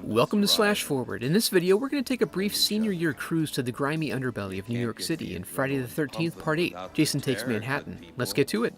Welcome to Slash Forward. In this video, we're going to take a brief senior year cruise to the grimy underbelly of New York City in Friday the 13th Part 8, Jason Takes Manhattan. Let's get to it.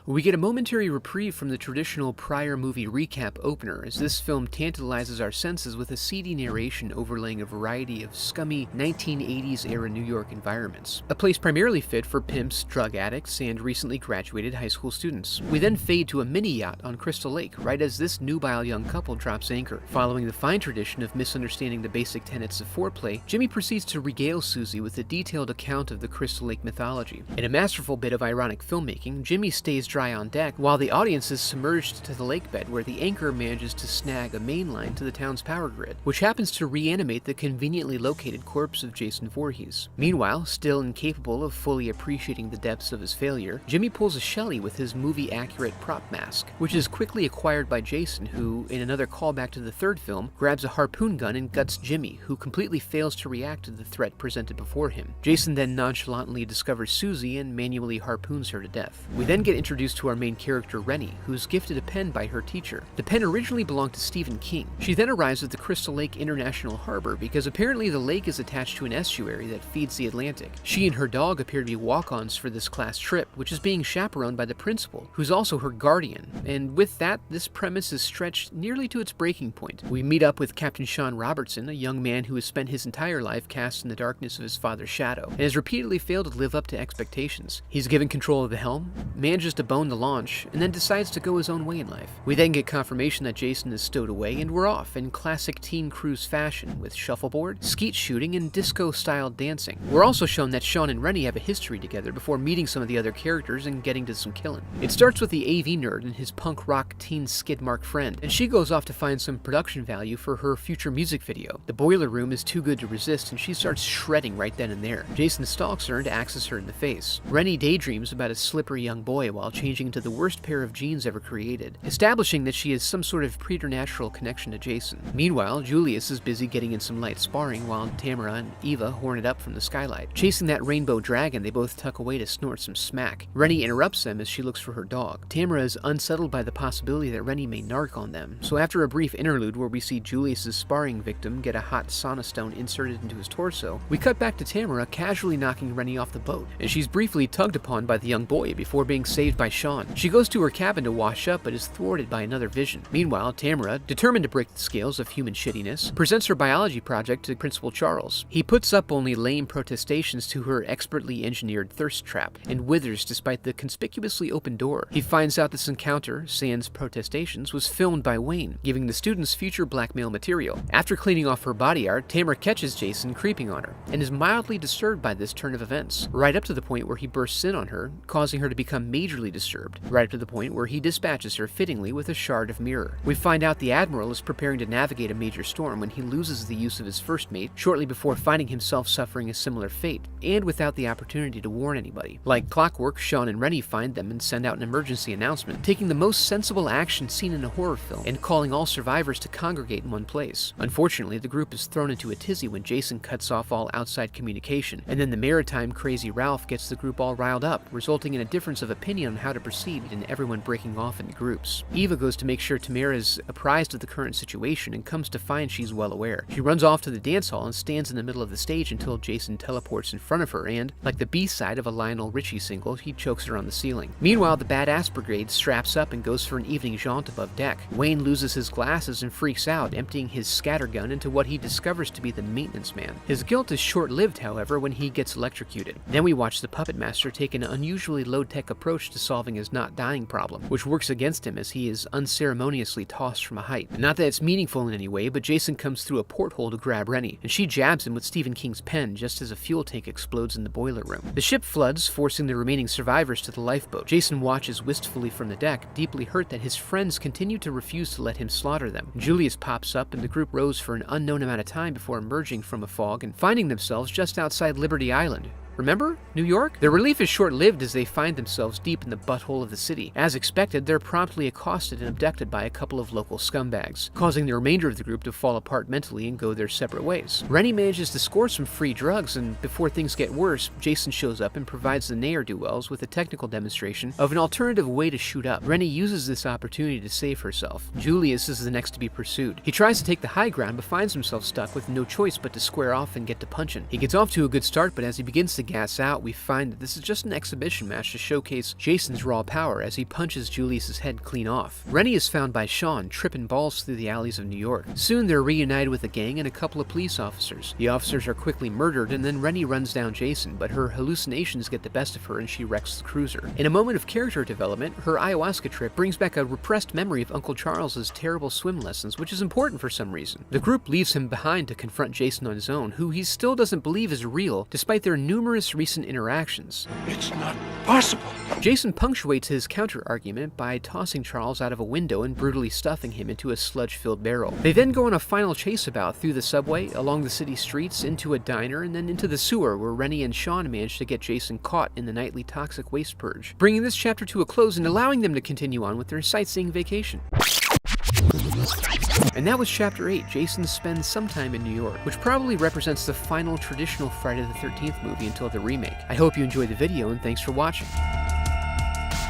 We get a momentary reprieve from the traditional prior movie recap opener, as this film tantalizes our senses with a seedy narration overlaying a variety of scummy 1980s-era New York environments, a place primarily fit for pimps, drug addicts, and recently graduated high school students. We then fade to a mini-yacht on Crystal Lake, right as this nubile young couple drops anchor. Following the fine tradition of misunderstanding the basic tenets of foreplay, Jimmy proceeds to regale Susie with a detailed account of the Crystal Lake mythology. In a masterful bit of ironic filmmaking, Jimmy stays dry on deck, while the audience is submerged to the lake bed where the anchor manages to snag a main line to the town's power grid, which happens to reanimate the conveniently located corpse of Jason Vorhees. Meanwhile, still incapable of fully appreciating the depths of his failure, Jimmy pulls a Shelley with his movie-accurate prop mask, which is quickly acquired by Jason, who, in another callback to the third film, grabs a harpoon gun and guts Jimmy, who completely fails to react to the threat presented before him. Jason then nonchalantly discovers Susie and manually harpoons her to death. We then get introduced to our main character Rennie, who's gifted a pen by her teacher. The pen originally belonged to Stephen King. She then arrives at the Crystal Lake International Harbor because apparently the lake is attached to an estuary that feeds the Atlantic. She and her dog appear to be walk-ons for this class trip, which is being chaperoned by the principal, who's also her guardian, and with that, this premise is stretched nearly to its breaking point. We meet up with Captain Sean Robertson, a young man who has spent his entire life cast in the darkness of his father's shadow, and has repeatedly failed to live up to expectations. He's given control of the helm, manages to bone the launch, and then decides to go his own way in life. We then get confirmation that Jason is stowed away, and we're off in classic teen cruise fashion with shuffleboard, skeet shooting, and disco-styled dancing. We're also shown that Sean and Rennie have a history together before meeting some of the other characters and getting to some killing. It starts with the AV nerd and his punk rock teen skid mark friend, and she goes off to find some production value for her future music video. The boiler room is too good to resist, and she starts shredding right then and there. Jason stalks her and axes her in the face. Rennie daydreams about a slippery young boy while changing into the worst pair of jeans ever created, establishing that she has some sort of preternatural connection to Jason. Meanwhile, Julius is busy getting in some light sparring while Tamara and Eva horn it up from the skylight. Chasing that rainbow dragon, they both tuck away to snort some smack. Rennie interrupts them as she looks for her dog. Tamara is unsettled by the possibility that Rennie may narc on them, so after a brief interlude where we see Julius's sparring victim get a hot sauna stone inserted into his torso, we cut back to Tamara casually knocking Rennie off the boat, and she's briefly tugged upon by the young boy before being saved by Sean. She goes to her cabin to wash up but is thwarted by another vision. Meanwhile, Tamara, determined to break the scales of human shittiness, presents her biology project to Principal Charles. He puts up only lame protestations to her expertly engineered thirst trap and withers despite the conspicuously open door. He finds out this encounter, sans protestations, was filmed by Wayne, giving the students future blackmail material. After cleaning off her body art, Tamara catches Jason creeping on her and is mildly disturbed by this turn of events, right up to the point where he bursts in on her, causing her to become majorly disturbed, right up to the point where he dispatches her fittingly with a shard of mirror. We find out the Admiral is preparing to navigate a major storm when he loses the use of his first mate shortly before finding himself suffering a similar fate, and without the opportunity to warn anybody. Like clockwork, Sean and Rennie find them and send out an emergency announcement, taking the most sensible action seen in a horror film and calling all survivors to congregate in one place. Unfortunately, the group is thrown into a tizzy when Jason cuts off all outside communication, and then the maritime crazy Ralph gets the group all riled up, resulting in a difference of opinion on how to proceed and everyone breaking off into groups. Eva goes to make sure Tamara is apprised of the current situation and comes to find she's well aware. She runs off to the dance hall and stands in the middle of the stage until Jason teleports in front of her and, like the B-side of a Lionel Richie single, he chokes her on the ceiling. Meanwhile, the badass brigade straps up and goes for an evening jaunt above deck. Wayne loses his glasses and freaks out, emptying his scattergun into what he discovers to be the maintenance man. His guilt is short-lived, however, when he gets electrocuted. Then we watch the puppet master take an unusually low-tech approach to solving his not dying problem, which works against him as he is unceremoniously tossed from a height. Not that it's meaningful in any way, but Jason comes through a porthole to grab Rennie, and she jabs him with Stephen King's pen just as a fuel tank explodes in the boiler room. The ship floods, forcing the remaining survivors to the lifeboat. Jason watches wistfully from the deck, deeply hurt that his friends continue to refuse to let him slaughter them. Julius pops up, and the group rows for an unknown amount of time before emerging from a fog and finding themselves just outside Liberty Island, Remember? New York? Their relief is short-lived as they find themselves deep in the butthole of the city. As expected, they're promptly accosted and abducted by a couple of local scumbags, causing the remainder of the group to fall apart mentally and go their separate ways. Rennie manages to score some free drugs, and before things get worse, Jason shows up and provides the ne'er-do-wells with a technical demonstration of an alternative way to shoot up. Rennie uses this opportunity to save herself. Julius is the next to be pursued. He tries to take the high ground but finds himself stuck with no choice but to square off and get to punching. He gets off to a good start, but as he begins to gas out, we find that this is just an exhibition match to showcase Jason's raw power as he punches Julius's head clean off. Rennie is found by Sean, tripping balls through the alleys of New York. Soon they're reunited with a gang and a couple of police officers. The officers are quickly murdered, and then Rennie runs down Jason, but her hallucinations get the best of her and she wrecks the cruiser. In a moment of character development, her ayahuasca trip brings back a repressed memory of Uncle Charles's terrible swim lessons, which is important for some reason. The group leaves him behind to confront Jason on his own, who he still doesn't believe is real, despite their numerous recent interactions. It's not possible. Jason punctuates his counter-argument by tossing Charles out of a window and brutally stuffing him into a sludge-filled barrel. They then go on a final chase-about through the subway, along the city streets, into a diner, and then into the sewer, where Rennie and Sean manage to get Jason caught in the nightly toxic waste purge, bringing this chapter to a close and allowing them to continue on with their sightseeing vacation. And that was Chapter 8, Jason Spends Some Time in New York, which probably represents the final traditional Friday the 13th movie until the remake. I hope you enjoyed the video, and thanks for watching.